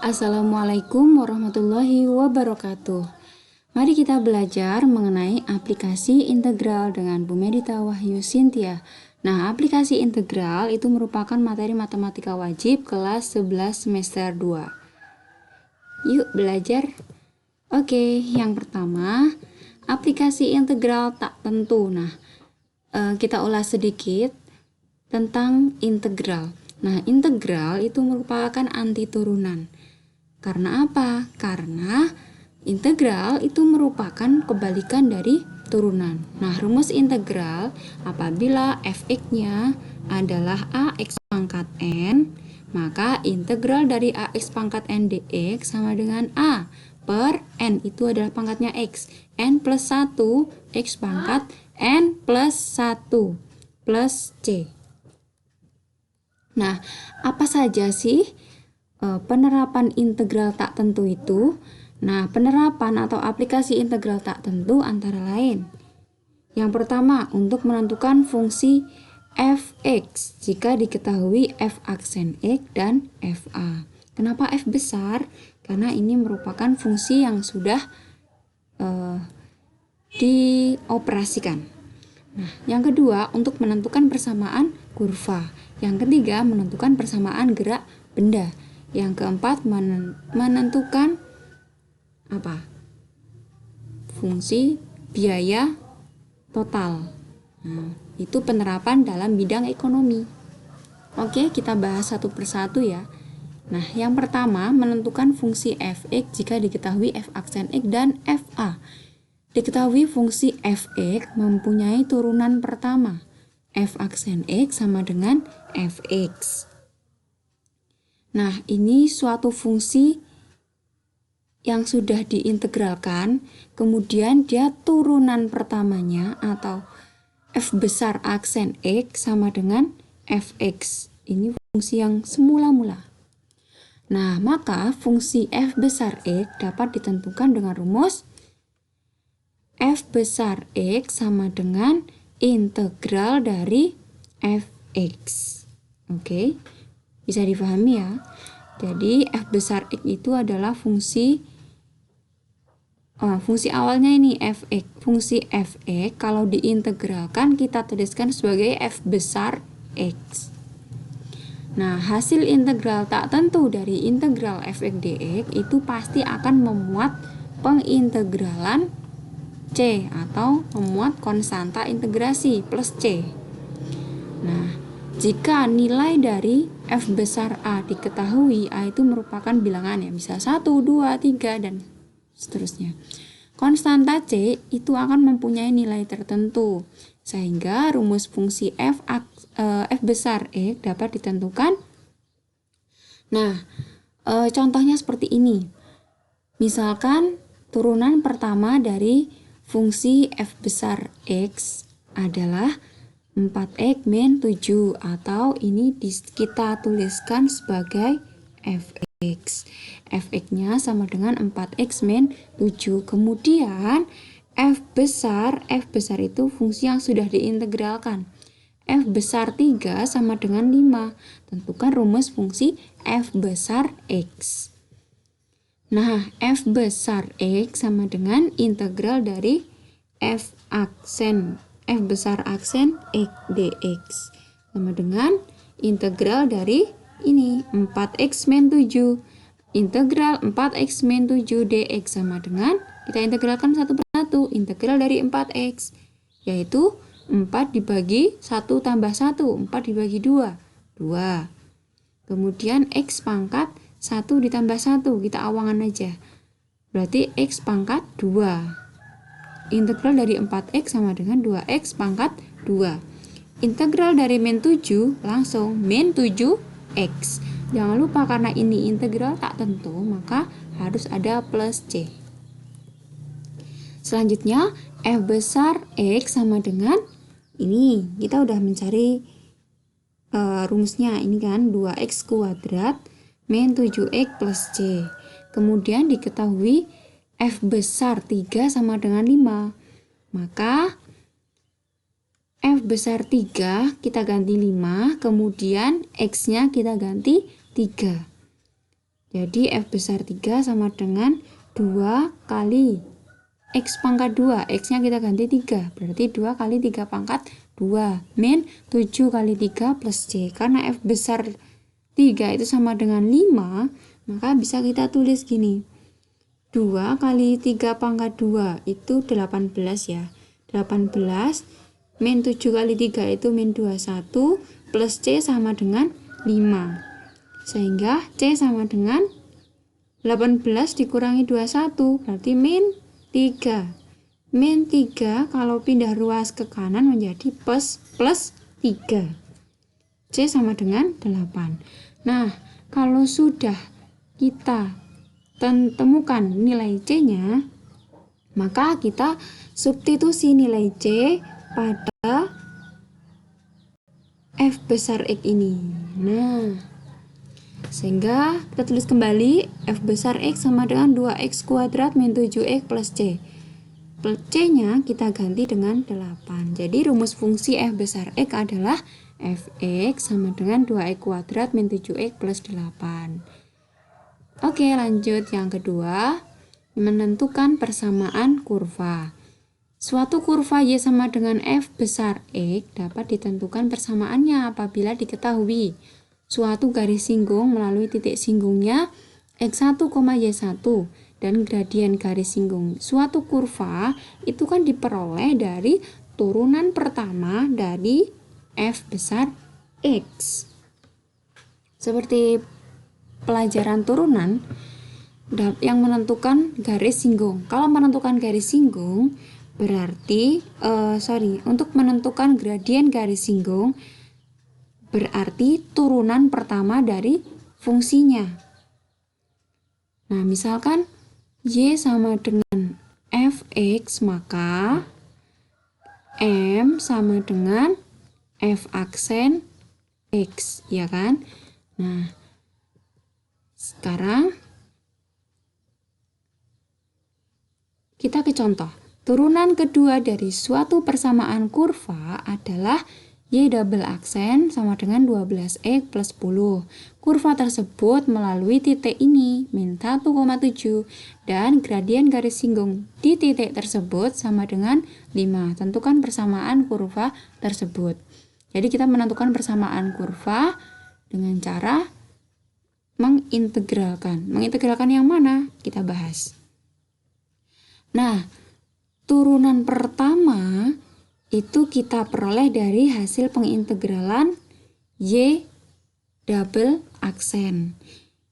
Assalamualaikum warahmatullahi wabarakatuh. Mari kita belajar mengenai aplikasi integral dengan Bu Medita Wahyu Sintia. Nah, aplikasi integral itu merupakan materi matematika wajib kelas 11 semester 2. Yuk belajar. Oke, yang pertama, aplikasi integral tak tentu. Nah, kita ulas sedikit tentang integral. Nah, integral itu merupakan anti turunan. Karena apa? Karena integral itu merupakan kebalikan dari turunan. Nah, rumus integral apabila fx-nya adalah ax pangkat n, maka integral dari ax pangkat n dx sama dengan a per n itu adalah pangkatnya x. N plus 1 x pangkat n plus 1 plus c. Nah, apa saja sih penerapan integral tak tentu itu? Nah, penerapan atau aplikasi integral tak tentu antara lain. Yang pertama, untuk menentukan fungsi fx jika diketahui f aksen x dan fa. Kenapa f besar? Karena ini merupakan fungsi yang sudah dioperasikan. Nah, yang kedua, untuk menentukan persamaan kurva. Yang ketiga, menentukan persamaan gerak benda. Yang keempat, menentukan fungsi biaya total. Nah, itu penerapan dalam bidang ekonomi. Oke, kita bahas satu persatu ya. Nah, yang pertama, menentukan fungsi fx jika diketahui f aksen x dan fa. Diketahui fungsi fx mempunyai turunan pertama. F aksen x sama dengan fx. Nah, ini suatu fungsi yang sudah diintegralkan, kemudian dia turunan pertamanya atau f besar aksen x sama dengan fx. Ini fungsi yang semula-mula. Nah, maka fungsi f besar x dapat ditentukan dengan rumus f besar x sama dengan integral dari fx. Oke, bisa dipahami ya. Jadi f besar x itu adalah fungsi awalnya ini fx. Fungsi fx kalau diintegralkan kita tuliskan sebagai f besar x. Nah, hasil integral tak tentu dari integral fx dx itu pasti akan memuat pengintegralan c atau memuat konstanta integrasi plus c. Nah, jika nilai dari f besar a diketahui, a itu merupakan bilangan ya, bisa 1, 2, 3 dan seterusnya. Konstanta c itu akan mempunyai nilai tertentu, sehingga rumus fungsi f besar x dapat ditentukan. Nah, contohnya seperti ini. Misalkan turunan pertama dari fungsi f besar x adalah 4x min 7 atau ini kita tuliskan sebagai fx. Fx-nya sama dengan 4x min 7. Kemudian f besar itu fungsi yang sudah diintegralkan. F besar 3 sama dengan 5. Tentukan rumus fungsi f besar x. Nah, f besar x sama dengan integral dari f besar aksen x dx sama dengan integral dari ini 4x min 7. Integral 4x min 7 dx sama dengan, kita integralkan satu persatu, integral dari 4x yaitu 4 dibagi 1 tambah 1, 4 dibagi 2, 2. Kemudian x pangkat 1 ditambah 1, kita awangan aja. Berarti x pangkat 2. Integral dari 4x sama dengan 2x pangkat 2. Integral dari min 7 langsung min 7x. Jangan lupa karena ini integral tak tentu, maka harus ada plus c. Selanjutnya, f besar x sama dengan ini. Kita udah mencari rumusnya. Ini kan 2x kuadrat min 7x plus c. Kemudian diketahui f besar 3 sama dengan 5. Maka f besar 3 kita ganti 5, kemudian x-nya kita ganti 3. Jadi F besar 3 sama dengan 2 kali X pangkat 2. X-nya kita ganti 3. Berarti 2 kali 3 pangkat 2. Min 7 kali 3 plus C. Karena F besar 3 itu sama dengan 5, maka bisa kita tulis gini. 2 kali 3 pangkat 2 itu 18 ya. 18 min 7 kali 3 itu min 21 plus C sama dengan 5. Sehingga C sama dengan 18 dikurangi 21 berarti min 3. Min 3 kalau pindah ruas ke kanan menjadi plus 3. C sama dengan 8. Nah, kalau sudah kita temukan nilai C-nya, maka kita substitusi nilai C pada F besar X ini. Nah, sehingga kita tulis kembali F besar X sama dengan 2X kuadrat min 7X plus C. C-nya kita ganti dengan 8. Jadi rumus fungsi F besar X adalah Fx sama dengan 2x kuadrat min 7x plus 8. Oke, lanjut yang kedua, menentukan persamaan kurva. Suatu kurva Y sama dengan F besar X dapat ditentukan persamaannya apabila diketahui suatu garis singgung melalui titik singgungnya X1, Y1 dan gradien garis singgung suatu kurva itu kan diperoleh dari turunan pertama dari F besar X. Seperti pelajaran turunan yang menentukan garis singgung. Kalau menentukan garis singgung berarti untuk menentukan gradien garis singgung berarti turunan pertama dari fungsinya. Nah, misalkan Y sama dengan Fx, maka M sama dengan F aksen X, ya kan? Nah, sekarang kita ke contoh. Turunan kedua dari suatu persamaan kurva adalah Y double aksen sama dengan 12X plus 10. Kurva tersebut melalui titik ini, min 1,7, dan gradien garis singgung di titik tersebut sama dengan 5. Tentukan persamaan kurva tersebut. Jadi kita menentukan persamaan kurva dengan cara mengintegralkan. Mengintegralkan yang mana? Kita bahas. Nah, turunan pertama itu kita peroleh dari hasil pengintegralan Y double aksen.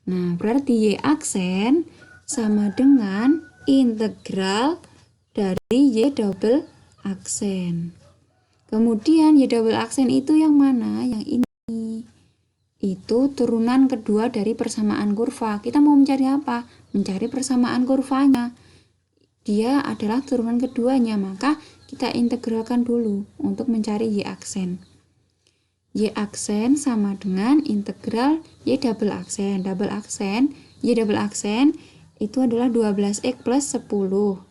Nah, berarti Y aksen sama dengan integral dari Y double aksen. Kemudian Y double aksen itu yang mana? Yang ini. Itu turunan kedua dari persamaan kurva. Kita mau mencari apa? Mencari persamaan kurvanya. Dia adalah turunan keduanya, maka kita integralkan dulu untuk mencari Y aksen. Y aksen sama dengan integral Y double aksen. Double aksen, Y double aksen itu adalah 12X plus 10.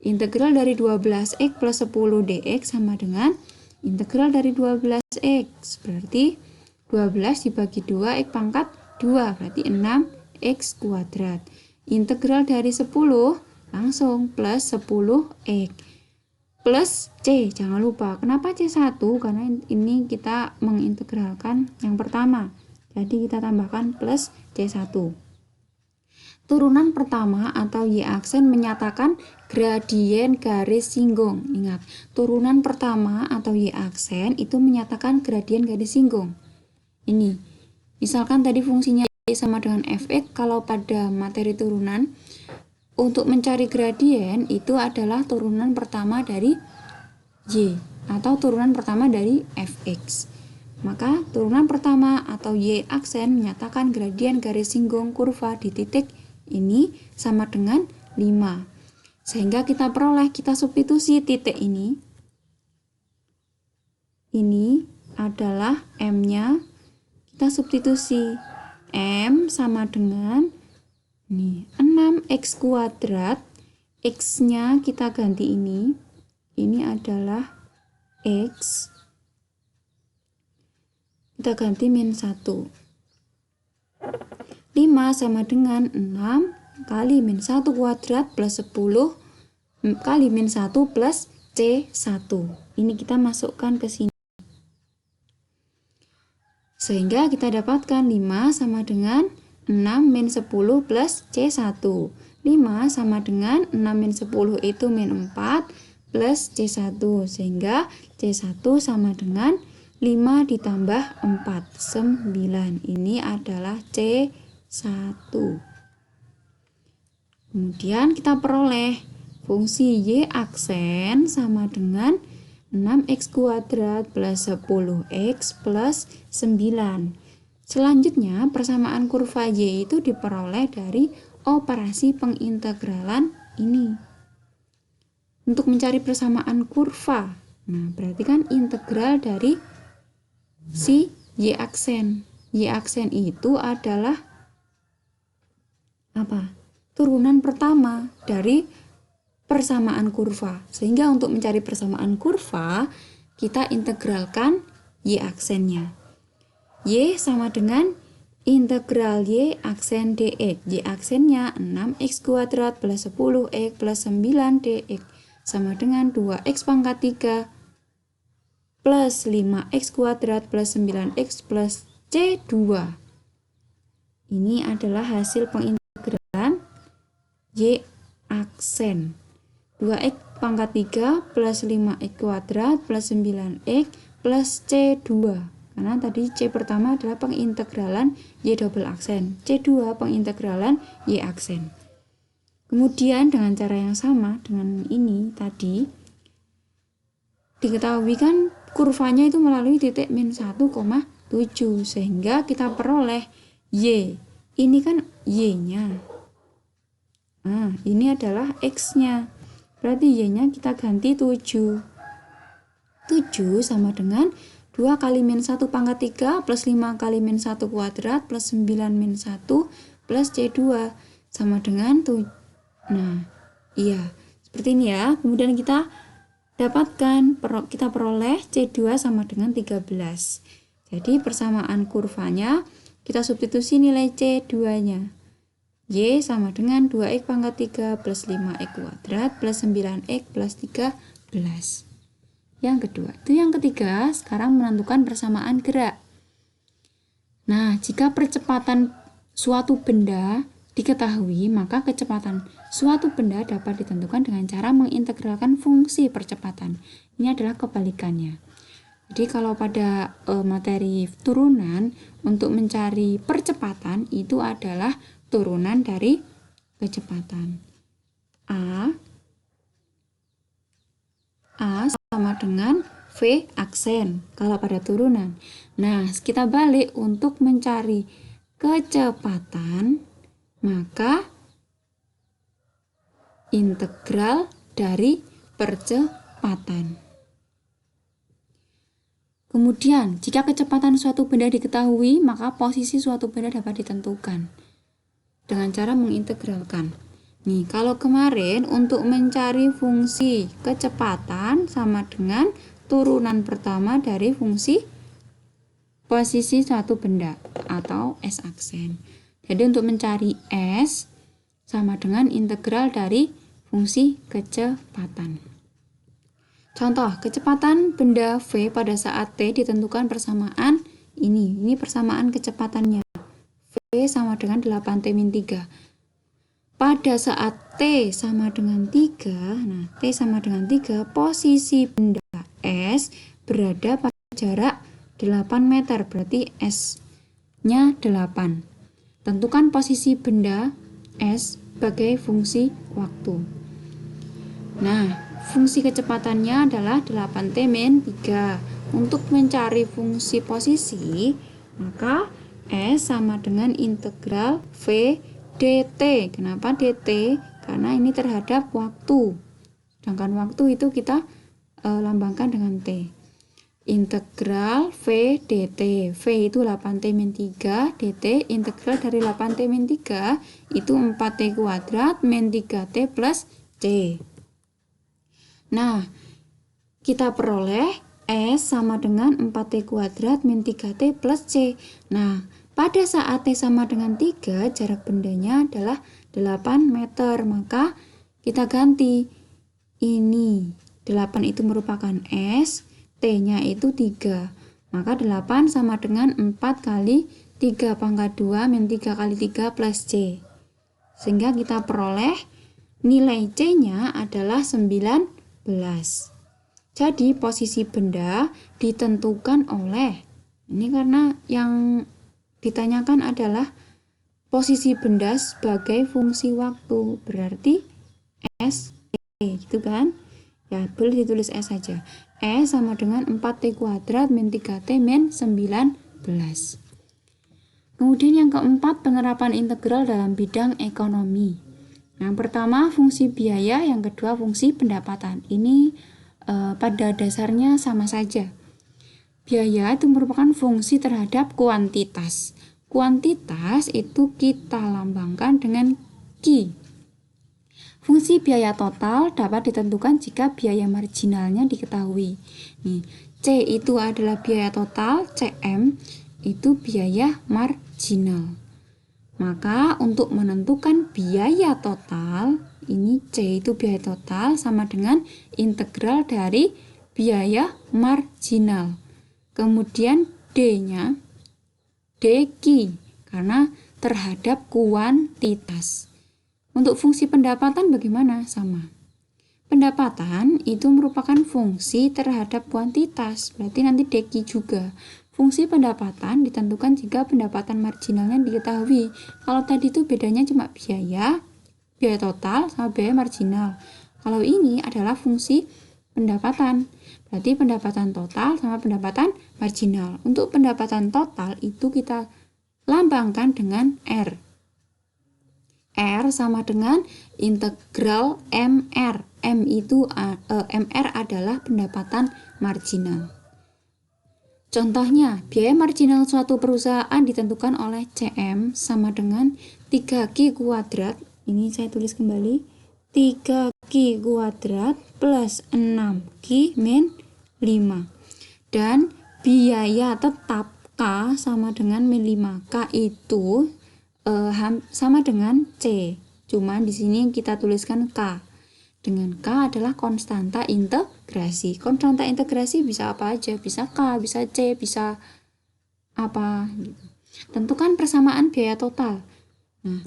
Integral dari 12X plus 10 dx sama dengan integral dari 12X. Berarti 12 dibagi 2, X pangkat 2. Berarti 6X kuadrat. Integral dari 10 langsung plus 10X. Plus C, jangan lupa. Kenapa C1? Karena ini kita mengintegralkan yang pertama. Jadi kita tambahkan plus C1. Turunan pertama atau Y aksen menyatakan gradien garis singgung. Ingat, turunan pertama atau Y aksen itu menyatakan gradien garis singgung. Ini, misalkan tadi fungsinya Y sama dengan Fx, kalau pada materi turunan, untuk mencari gradien itu adalah turunan pertama dari Y atau turunan pertama dari Fx. Maka turunan pertama atau Y aksen menyatakan gradien garis singgung kurva di titik ini sama dengan 5. Sehingga kita peroleh, kita substitusi titik ini. Ini adalah M-nya. Kita substitusi M sama dengan ini 6X kuadrat. X-nya kita ganti ini. Ini adalah X. Kita ganti min 1. 5 sama dengan 6 kali min 1 kuadrat plus 10 kali min 1 plus C1. Ini kita masukkan ke sini. Sehingga kita dapatkan 5 sama dengan 6 min 10 plus C1. 5 sama dengan 6 min 10 itu min 4 plus C1. Sehingga C1 sama dengan 5 ditambah 4, 9. Ini adalah C1. Kemudian kita peroleh fungsi Y aksen sama dengan 6x kuadrat plus 10x plus 9. Selanjutnya, persamaan kurva Y itu diperoleh dari operasi pengintegralan ini. Untuk mencari persamaan kurva, nah berarti kan integral dari si Y aksen. Y aksen itu adalah apa? Turunan pertama dari persamaan kurva. Sehingga untuk mencari persamaan kurva, kita integralkan Y aksennya. Y sama dengan integral Y aksen dx. Y aksennya 6x kuadrat plus 10x plus 9 dx sama dengan 2x pangkat 3 plus 5x kuadrat plus 9x plus C2. Ini adalah hasil pengintegralan Y aksen. 2x pangkat 3 plus 5x kuadrat plus 9x plus C2. Karena tadi C pertama adalah pengintegralan Y double aksen. C2 pengintegralan Y aksen. Kemudian dengan cara yang sama dengan ini tadi, diketahui kan kurvanya itu melalui titik min 1,7. Sehingga kita peroleh Y. Ini kan Y-nya. Nah, ini adalah X-nya. Berarti Y-nya kita ganti 7. 7 sama dengan 2 kali min 1 pangkat 3 plus 5 kali min 1 kuadrat plus 9 min 1 plus C2 sama dengan 7. Nah, iya. Seperti ini ya. Kemudian kita dapatkan, kita peroleh C2 sama dengan 13. Jadi persamaan kurvanya, kita substitusi nilai C2-nya. Y sama dengan 2x pangkat 3 plus 5x kuadrat plus 9x plus 13. Yang kedua, itu yang ketiga, sekarang menentukan persamaan gerak. Nah, jika percepatan suatu benda diketahui, maka kecepatan suatu benda dapat ditentukan dengan cara mengintegralkan fungsi percepatan. Ini adalah kebalikannya. Jadi kalau pada materi turunan, untuk mencari percepatan itu adalah turunan dari kecepatan. A sama dengan V aksen kalau pada turunan. Nah, kita balik untuk mencari kecepatan, maka integral dari percepatan. Kemudian, jika kecepatan suatu benda diketahui, maka posisi suatu benda dapat ditentukan dengan cara mengintegralkan. Nih, kalau kemarin untuk mencari fungsi kecepatan sama dengan turunan pertama dari fungsi posisi suatu benda atau S aksen. Jadi untuk mencari S sama dengan integral dari fungsi kecepatan. Contoh, kecepatan benda V pada saat T ditentukan persamaan ini. Ini persamaan kecepatannya. V sama dengan 8T-3. Pada saat T sama dengan 3, nah T sama dengan 3, posisi benda S berada pada jarak 8 meter, berarti S-nya 8. Tentukan posisi benda S sebagai fungsi waktu. Nah, fungsi kecepatannya adalah 8T-3. Untuk mencari fungsi posisi, maka S sama dengan integral V dt. Kenapa dt? Karena ini terhadap waktu. Sedangkan waktu itu kita lambangkan dengan T. Integral V dt. V itu 8T-3, dt integral dari 8T-3 itu 4T kuadrat min 3T plus C. Nah, kita peroleh S sama dengan 4T kuadrat min 3T plus C. Nah, Pada saat T sama dengan 3, jarak bendanya adalah 8 meter. Maka kita ganti. Ini 8 itu merupakan S, T-nya itu 3. Maka 8 sama dengan 4 kali 3 pangkat 2 min 3 kali 3 plus C. Sehingga kita peroleh nilai C-nya adalah 19. Jadi posisi benda ditentukan oleh, ini karena yang ditanyakan adalah posisi benda sebagai fungsi waktu, berarti S, gitu kan? Ya, boleh ditulis S saja. S sama dengan 4T kuadrat min 3T min 19. Kemudian yang keempat, penerapan integral dalam bidang ekonomi. Yang pertama fungsi biaya, yang kedua fungsi pendapatan. Ini pada dasarnya sama saja. Biaya itu merupakan fungsi terhadap kuantitas. Kuantitas itu kita lambangkan dengan Q. Fungsi biaya total dapat ditentukan jika biaya marginalnya diketahui. Nih, C itu adalah biaya total, CM itu biaya marginal. Maka untuk menentukan biaya total, ini C itu biaya total sama dengan integral dari biaya marginal. Kemudian D-nya DQ karena terhadap kuantitas. Untuk fungsi pendapatan bagaimana? Sama. Pendapatan itu merupakan fungsi terhadap kuantitas, berarti nanti DQ juga. Fungsi pendapatan ditentukan jika pendapatan marginalnya diketahui. Kalau tadi itu bedanya cuma biaya total sama biaya marginal. Kalau ini adalah fungsi pendapatan, berarti pendapatan total sama pendapatan marginal. Untuk pendapatan total itu kita lambangkan dengan R. R sama dengan integral MR. MR adalah pendapatan marginal. Contohnya, biaya marginal suatu perusahaan ditentukan oleh CM sama dengan 3Q kuadrat. Ini saya tulis kembali. 3Q kuadrat plus 6Q min 5. Dan biaya tetap K sama dengan min 5. K itu sama dengan C. Cuman di sini kita tuliskan K. Dengan K adalah konstanta integrasi. Konstanta integrasi bisa apa aja, bisa K, bisa C, bisa apa gitu. Tentukan persamaan biaya total. Nah,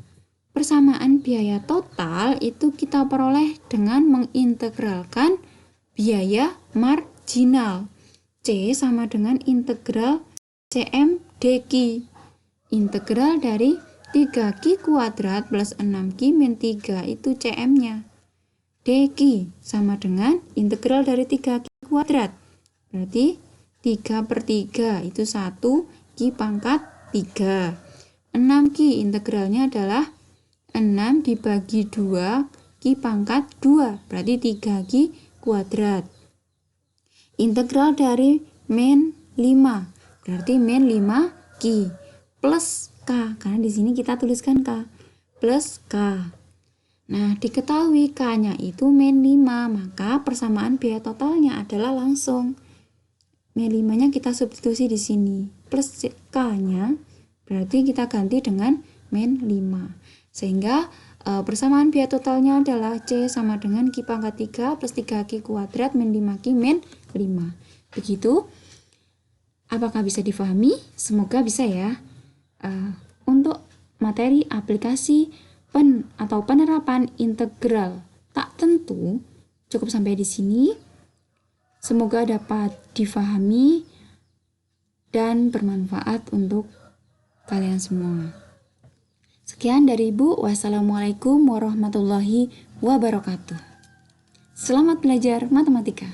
persamaan biaya total itu kita peroleh dengan mengintegralkan biaya marginal. C sama dengan integral CM DQ. Integral dari 3Q kuadrat plus 6Q min 3 itu CM-nya. DQ sama dengan integral dari 3Q kuadrat. Berarti 3/3 itu 1 Q pangkat 3. 6Q integralnya adalah 6 dibagi 2 Q pangkat 2. Berarti 3Q kuadrat. Integral dari min 5. Berarti min 5Q plus K. Karena di sini kita tuliskan K. Plus K. Nah, diketahui K-nya itu min 5, maka persamaan biaya totalnya adalah langsung. Min 5-nya kita substitusi di sini. Plus K-nya, berarti kita ganti dengan min 5. Sehingga persamaan biaya totalnya adalah C sama dengan Q pangkat 3 plus 3Q kuadrat min 5Q min 5. Begitu. Apakah bisa difahami? Semoga bisa ya. Untuk materi aplikasi atau penerapan integral tak tentu cukup sampai di sini. Semoga dapat difahami dan bermanfaat untuk kalian semua. Sekian dari Ibu. Wassalamualaikum warahmatullahi wabarakatuh. Selamat belajar matematika.